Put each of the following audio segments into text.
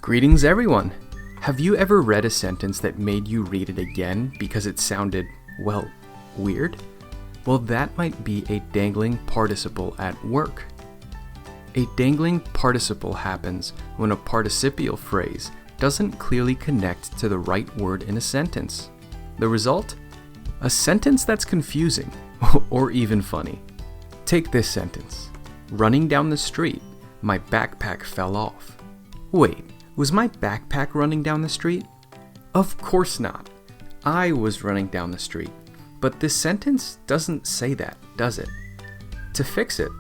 Greetings, everyone! Have you ever read a sentence that made you read it again because it sounded, well, weird? Well, that might be a dangling participle at work. A dangling participle happens when a participial phrase doesn't clearly connect to the right word in a sentence. The result? A sentence that's confusing, or even funny. Take this sentence. Running down the street, my backpack fell off. Wait, was my backpack running down the street? Of course not. I was running down the street. But this sentence doesn't say that, does it? To fix it,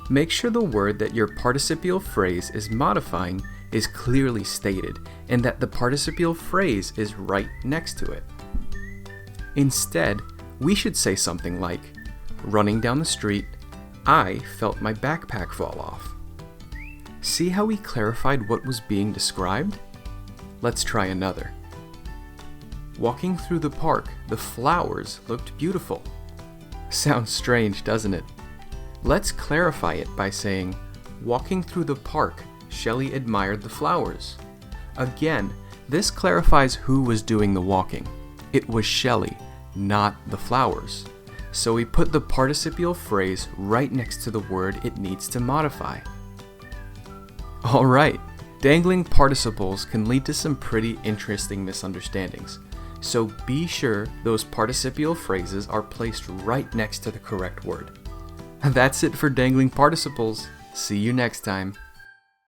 make sure the word that your participial phrase is modifying is clearly stated and that the participial phrase is right next to it. Instead, we should say something like, running down the street, I felt my backpack fall off. See how we clarified what was being described? Let's try another. Walking through the park, the flowers looked beautiful. Sounds strange, doesn't it? Let's clarify it by saying, walking through the park, Shelley admired the flowers. Again, this clarifies who was doing the walking. It was Shelley, not the flowers. So we put the participial phrase right next to the word it needs to modify. Alright, dangling participles can lead to some pretty interesting misunderstandings. So be sure those participial phrases are placed right next to the correct word. That's it for dangling participles. See you next time.